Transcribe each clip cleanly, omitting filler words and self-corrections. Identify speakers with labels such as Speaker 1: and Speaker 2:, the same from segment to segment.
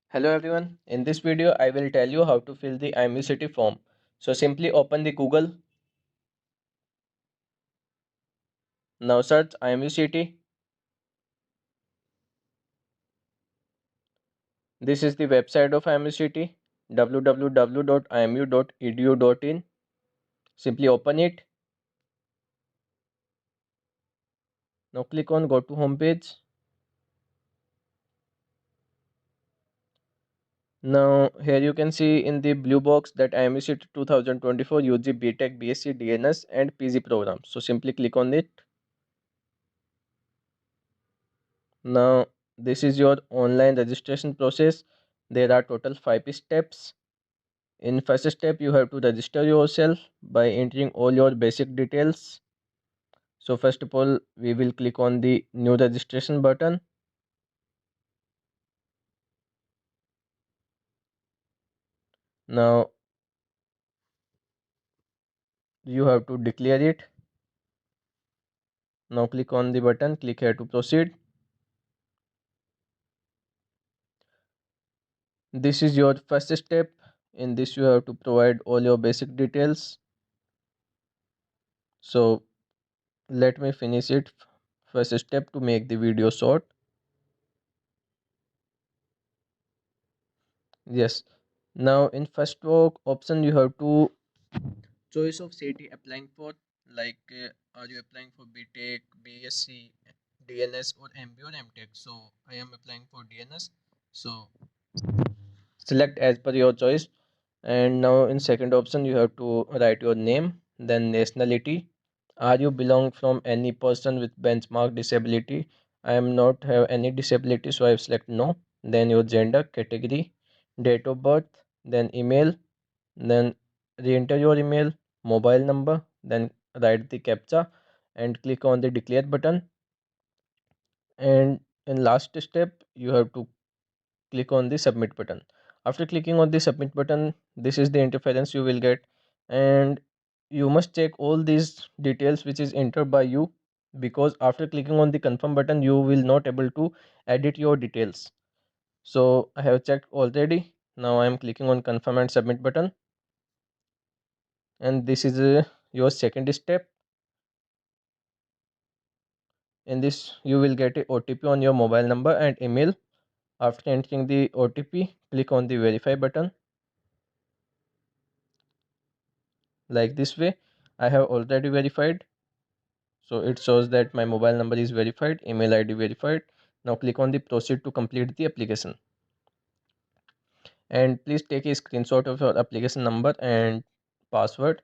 Speaker 1: Hello everyone, in this video I will tell you how to fill the IMU-CET form. So simply open the Google, now search IMU-CET. This is the website of IMU-CET, www.imu.edu.in. Simply open it. Now click on go to home page. Now here you can see in the blue box that IMU-CET 2024 UG BTech BSc DNS and PG program. So simply click on it. Now this is your online registration process. There are total 5 steps. In first step, you have to register yourself by entering all your basic details. So first of all, we will click on the new registration button. Now you have to declare it. Now click on the button, click here to proceed. This is your first step. In this you have to provide all your basic details. So let me finish it. First step to make the video short. Yes. Now in first option you have to choice of city applying for, like are you applying for BTech, BSc, DNS or MB or MTech? So I am applying for DNS. So select as per your choice. And now in second option you have to write your name, then nationality. Are you belong from any person with benchmark disability? I am not have any disability, so I select no. Then your gender, category, date of birth, then email, then re-enter your email, mobile number, then write the captcha and click on the declare button. And in last step you have to click on the submit button. After clicking on the submit button, this is the interference you will get, and you must check all these details which is entered by you, because after clicking on the confirm button you will not able to edit your details. So I have checked already. Now I am clicking on confirm and submit button, and this is your second step. In this you will get a OTP on your mobile number and email. After entering the OTP, click on the verify button, like this way. I have already verified, so it shows that my mobile number is verified, email ID verified. Now click on the proceed to complete the application, and please take a screenshot of your application number and password.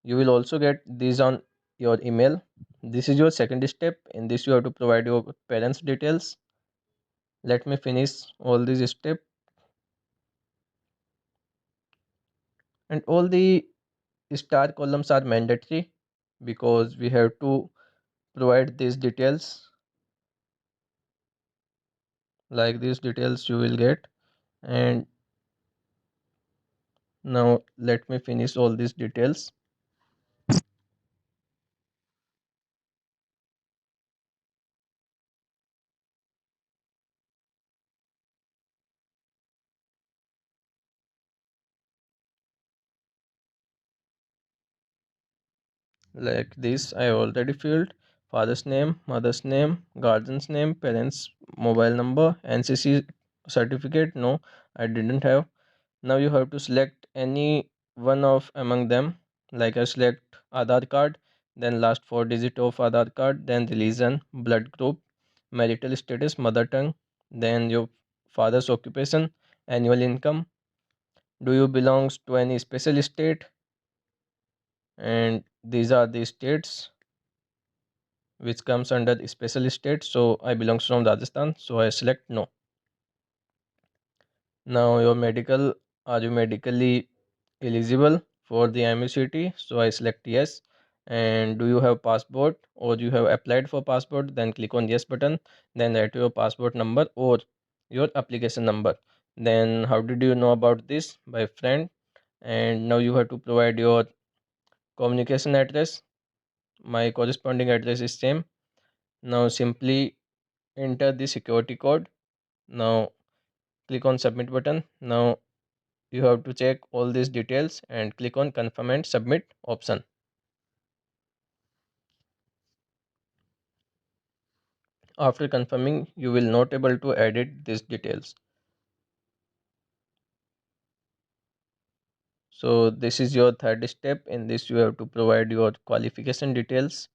Speaker 1: You will also get these on your email. This is your second step. In this you have to provide your parents details. Let me finish all these steps. And all the star columns are mandatory, because we have to provide these details. Like these details you will get. And now let me finish all these details. Like this I already filled: father's name, mother's name, guardian's name, parents mobile number, NCC certificate. No, I didn't have. Now you have to select any one of among them. Like I select Aadhaar card, then last four digit of Aadhaar card, then religion, blood group, marital status, mother tongue, then your father's occupation, annual income, do you belongs to any special state, and these are the states which comes under the special state. So I belongs from Rajasthan, so I select no. Now your medical, are you medically eligible for the IMU-CET? So I select yes. And do you have passport or you have applied for passport? Then click on yes button, then write your passport number or your application number. Then how did you know about this? By friend. And now you have to provide your communication address. My corresponding address is same. Now simply enter the security code. Now Click on submit button. Now you have to check all these details and click on confirm and submit option. After confirming, you will not able to edit these details. So this is your third step. In this you have to provide your qualification details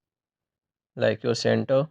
Speaker 1: like your center,